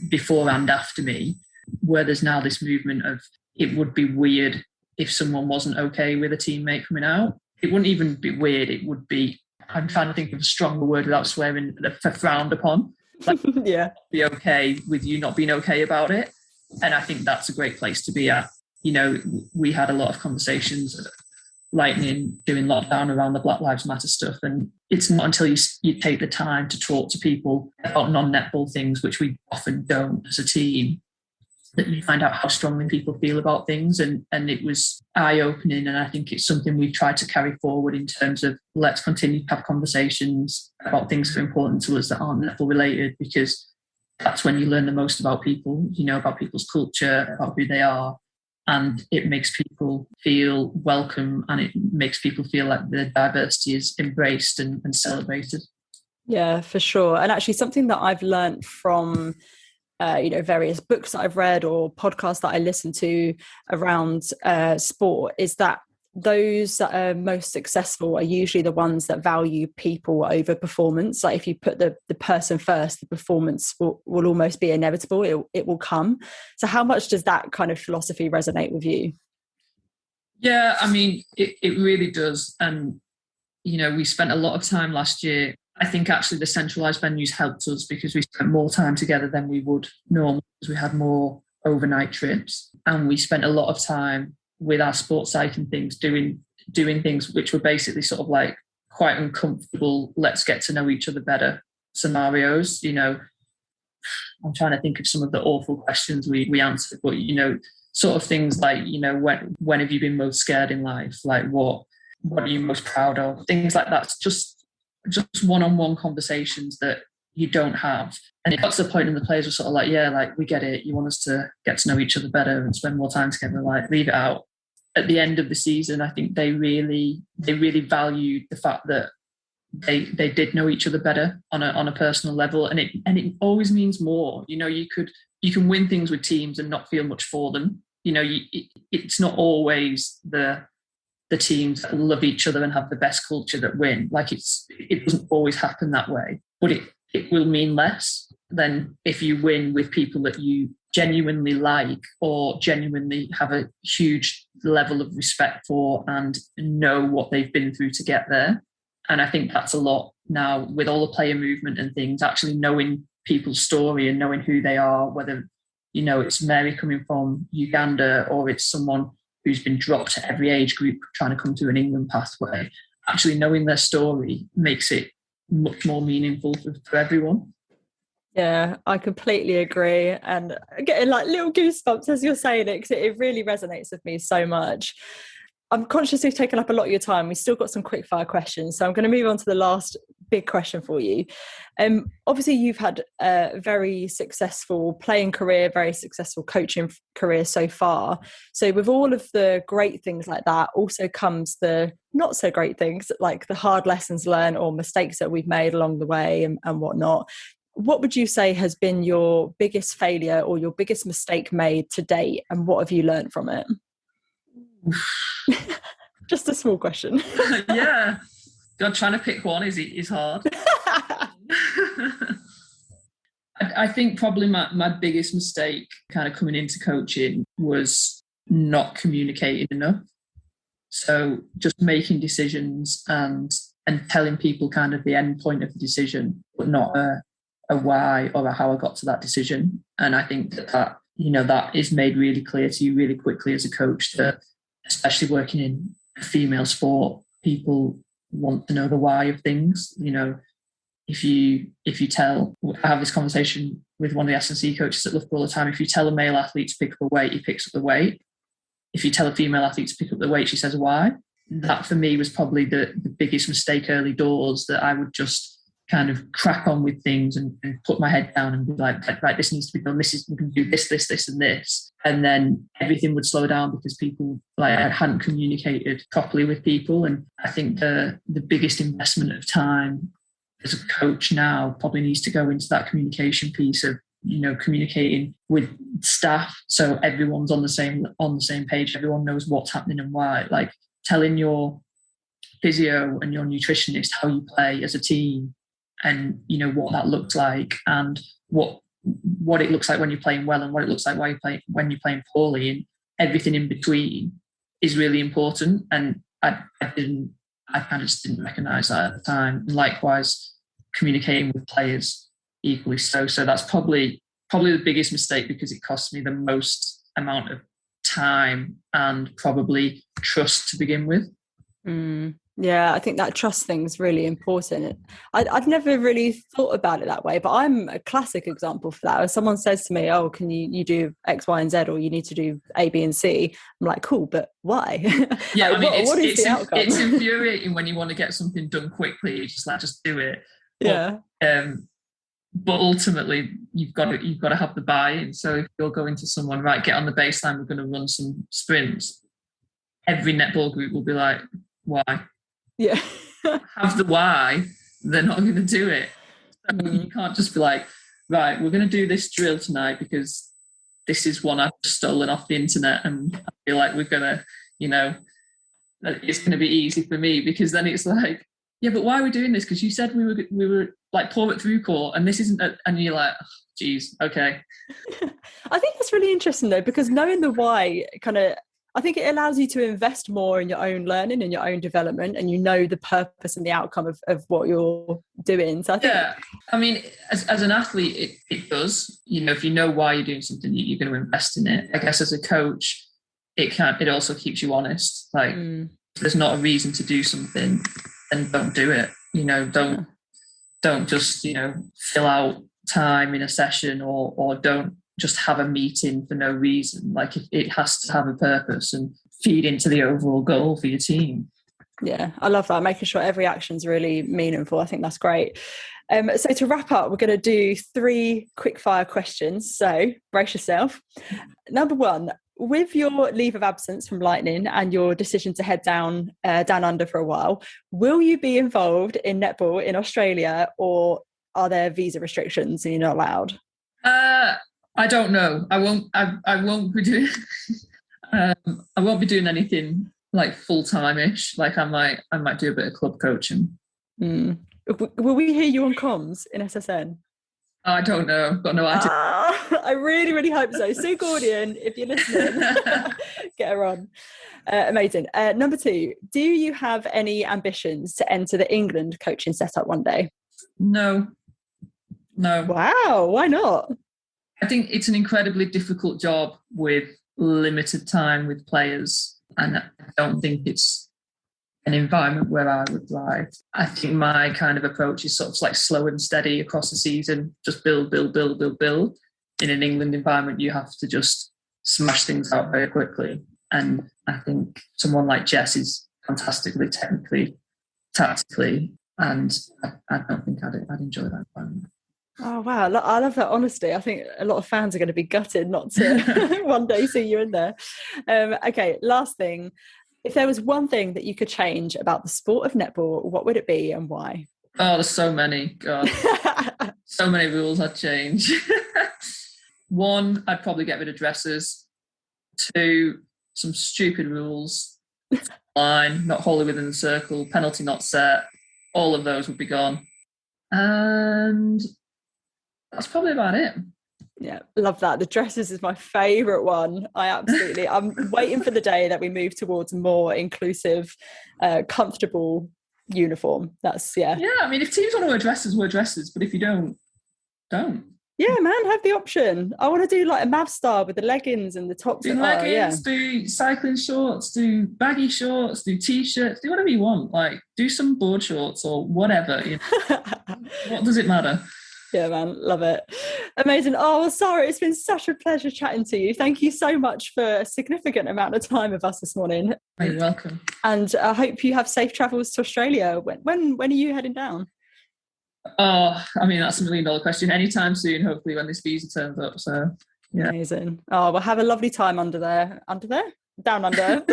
before and after me, where there's now this movement of it would be weird if someone wasn't okay with a teammate coming out. It wouldn't even be weird. It would be, I'm trying to think of a stronger word without swearing, frowned upon. Like, yeah. Be okay with you not being okay about it. And I think that's a great place to be at. We had a lot of conversations at Lightning during lockdown around the Black Lives Matter stuff. And it's not until you take the time to talk to people about non-netball things, which we often don't as a team, that you find out how strongly people feel about things. And it was eye-opening. And I think it's something we've tried to carry forward in terms of let's continue to have conversations about things that are important to us that aren't netball related, because that's when you learn the most about people, about people's culture, about who they are. And it makes people feel welcome, and it makes people feel like the diversity is embraced and celebrated. Yeah, for sure. And actually something that I've learned from various books that I've read or podcasts that I listen to around sport is that those that are most successful are usually the ones that value people over performance. Like if you put the person first, the performance will almost be inevitable. It will come. So how much does that kind of philosophy resonate with you? Yeah, I mean, it really does. And, we spent a lot of time last year. I think actually the centralised venues helped us because we spent more time together than we would normally, because we had more overnight trips. And we spent a lot of time with our sports psych and things, doing things which were basically sort of like quite uncomfortable, let's get to know each other better scenarios. I'm trying to think of some of the awful questions we answered, but, sort of things like, when have you been most scared in life? Like what are you most proud of? Things like that. Just one-on-one conversations that you don't have. And it got to the point in the players were sort of like, yeah, like we get it. You want us to get to know each other better and spend more time together, like leave it out. At the end of the season, I think they really valued the fact that they did know each other better on a personal level. And it always means more. You can win things with teams and not feel much for them. It's not always the teams that love each other and have the best culture that win. Like it doesn't always happen that way, but it will mean less than if you win with people that you genuinely like or genuinely have a huge level of respect for and know what they've been through to get there. And I think that's a lot now with all the player movement and things, actually knowing people's story and knowing who they are, whether, it's Mary coming from Uganda or it's someone who's been dropped at every age group trying to come to an England pathway. Actually knowing their story makes it much more meaningful for everyone. Yeah, I completely agree. And getting like little goosebumps as you're saying it, because it really resonates with me so much. I'm conscious we've taken up a lot of your time. We've still got some quick fire questions. So I'm going to move on to the last big question for you. Obviously, you've had a very successful playing career, very successful coaching career so far. So with all of the great things like that, also comes the not so great things, like the hard lessons learned or mistakes that we've made along the way and whatnot. What would you say has been your biggest failure or your biggest mistake made to date? And what have you learned from it? Just a small question. Yeah. God, trying to pick one is hard. I think probably my biggest mistake kind of coming into coaching was not communicating enough. So just making decisions and telling people kind of the end point of the decision, but not a why or a how I got to that decision. And I think that is made really clear to you really quickly as a coach, that especially working in a female sport, people want to know the why of things. If you tell, I have this conversation with one of the S&C coaches at Loughborough all the time. If you tell a male athlete to pick up a weight, he picks up the weight. If you tell a female athlete to pick up the weight, she says why. That for me was probably the biggest mistake early doors, that I would just kind of crack on with things and put my head down and be like, right, this needs to be done. We can do this, and this. And then everything would slow down because people hadn't communicated properly with people. And I think the biggest investment of time as a coach now probably needs to go into that communication piece of, communicating with staff so everyone's on the same page. Everyone knows what's happening and why. Like telling your physio and your nutritionist how you play as a team, and what that looks like, and what it looks like when you're playing well, and what it looks like when you're playing poorly, and everything in between is really important. And I kind of just didn't recognise that at the time. And likewise, communicating with players equally so. So that's probably the biggest mistake, because it cost me the most amount of time and probably trust to begin with. Yeah, I think that trust thing's really important. I've never really thought about it that way, but I'm a classic example for that. If someone says to me, oh, can you do X, Y, and Z, or you need to do A, B, and C, I'm like, cool, but why? Yeah, what is the outcome? It's infuriating when you want to get something done quickly. You just do it. But, yeah. But ultimately, you've got to have the buy-in. So if you're going to someone, right, get on the baseline, we're going to run some sprints. Every netball group will be like, why? Yeah. Have the why, they're not going to do it. So you can't just be like, right, we're going to do this drill tonight because this is one I've stolen off the internet, and I feel like we're going to, it's going to be easy for me, because then it's like, yeah, but why are we doing this? Because you said we were like pour it through court, and this isn't, and you're like, oh, geez, okay. I think that's really interesting though, because knowing the why I think it allows you to invest more in your own learning and your own development, and the purpose and the outcome of what you're doing. So I think, yeah, I mean, as an athlete, it does. If you know why you're doing something, you're going to invest in it. I guess as a coach, it also keeps you honest. Like, if there's not a reason to do something, then don't do it. Don't just fill out time in a session, or don't just have a meeting for no reason. Like, it has to have a purpose and feed into the overall goal for your team. Yeah, I love that. Making sure every action's really meaningful. I think that's great. So to wrap up, we're going to do 3 quick fire questions. So brace yourself. Number 1, with your leave of absence from Lightning and your decision to head down under for a while, will you be involved in netball in Australia, or are there visa restrictions and you're not allowed? I don't know. I won't be doing. I won't be doing anything like full-time-ish. Like I might do a bit of club coaching. Will we hear you on comms in SSN? I don't know. Got no idea. I really, really hope so. Sue Gordian, if you're listening, get her on. Amazing. Number 2, do you have any ambitions to enter the England coaching setup one day? No. Wow, why not? I think it's an incredibly difficult job with limited time with players, and I don't think it's an environment where I would thrive. I think my kind of approach is sort of like slow and steady across the season, just build. In an England environment, you have to just smash things out very quickly. And I think someone like Jess is fantastically technically, tactically, and I don't think I'd enjoy that environment. Oh, wow. I love that honesty. I think a lot of fans are going to be gutted not to one day see you in there. Okay, last thing. If there was one thing that you could change about the sport of netball, what would it be and why? Oh, there's so many. God. So many rules I'd change. 1, I'd probably get rid of dressers. 2, some stupid rules. Line, not wholly within the circle, penalty not set. All of those would be gone. And that's probably about it. Yeah, love that. The dresses is my favourite one. I'm waiting for the day that we move towards a more inclusive, comfortable uniform. That's, yeah. Yeah, I mean, if teams want to wear dresses, but if you don't. Yeah, man, have the option. I want to do like a Mav style with the leggings and the tops. Do leggings, do cycling shorts, do baggy shorts, do t-shirts, do whatever you want. Like, do some board shorts or whatever. What does it matter? Yeah, man, love it. Amazing. Oh, well, Sara, it's been such a pleasure chatting to you. Thank you so much for a significant amount of time with us this morning. You're welcome. And I hope you have safe travels to Australia. When are you heading down? Oh, I mean, that's $1 million question. Anytime soon, hopefully, when this visa turns up. So, yeah. Amazing. Oh, we'll have a lovely time under there. Down under.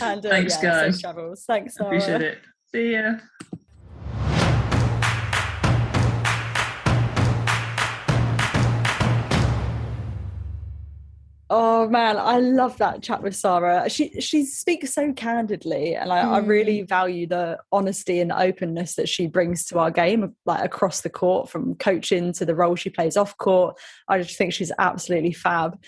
And Thanks, guys. safe travels. Thanks, Sara. Appreciate it. See ya. Oh man, I love that chat with Sara. She speaks so candidly, and I really value the honesty and openness that she brings to our game, like across the court, from coaching to the role she plays off court. I just think she's absolutely fab.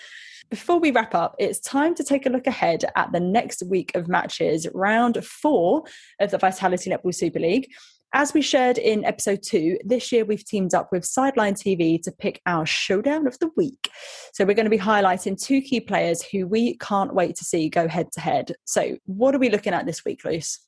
Before we wrap up, it's time to take a look ahead at the next week of matches, round 4 of the Vitality Netball Superleague. As we shared in episode 2, this year we've teamed up with Sideline TV to pick our showdown of the week. So we're going to be highlighting 2 key players who we can't wait to see go head to head. So what are we looking at this week, Luce?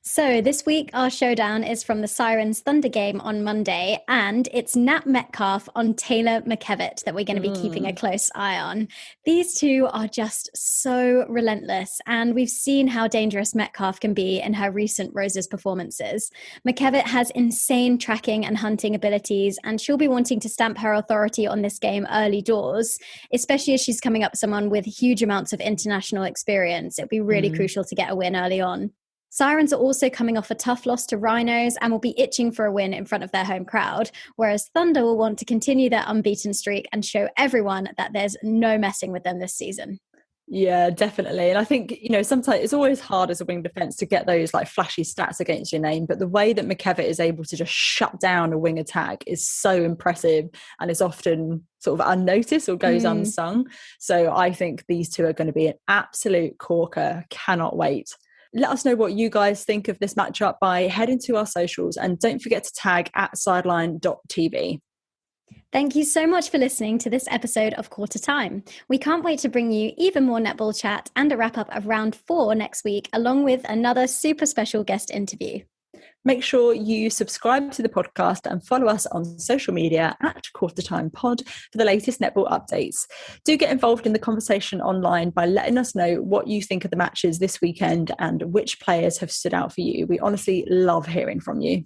So this week, our showdown is from the Sirens Thunder game on Monday, and it's Nat Metcalf on Taylor McKevitt that we're going to be keeping a close eye on. These two are just so relentless, and we've seen how dangerous Metcalf can be in her recent Roses performances. McKevitt has insane tracking and hunting abilities, and she'll be wanting to stamp her authority on this game early doors, especially as she's coming up someone with huge amounts of international experience. It'll be really crucial to get a win early on. Sirens are also coming off a tough loss to Rhinos and will be itching for a win in front of their home crowd, whereas Thunder will want to continue their unbeaten streak and show everyone that there's no messing with them this season. Yeah, definitely. And I think, sometimes it's always hard as a wing defence to get those like flashy stats against your name, but the way that McKevitt is able to just shut down a wing attack is so impressive, and it's often sort of unnoticed or goes unsung. So I think these two are going to be an absolute corker. Cannot wait. Let us know what you guys think of this matchup by heading to our socials, and don't forget to tag @sideline.tv. Thank you so much for listening to this episode of Qtr Time. We can't wait to bring you even more netball chat and a wrap up of round 4 next week, along with another super special guest interview. Make sure you subscribe to the podcast and follow us on social media @Qtr Time Pod for the latest netball updates. Do get involved in the conversation online by letting us know what you think of the matches this weekend and which players have stood out for you. We honestly love hearing from you.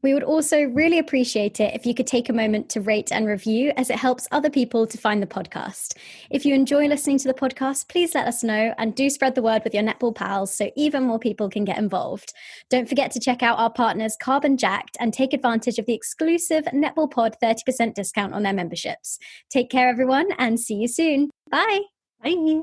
We would also really appreciate it if you could take a moment to rate and review, as it helps other people to find the podcast. If you enjoy listening to the podcast, please let us know, and do spread the word with your netball pals so even more people can get involved. Don't forget to check out our partners Carbon Jacked and take advantage of the exclusive Netball Pod 30% discount on their memberships. Take care, everyone, and see you soon. Bye. Bye.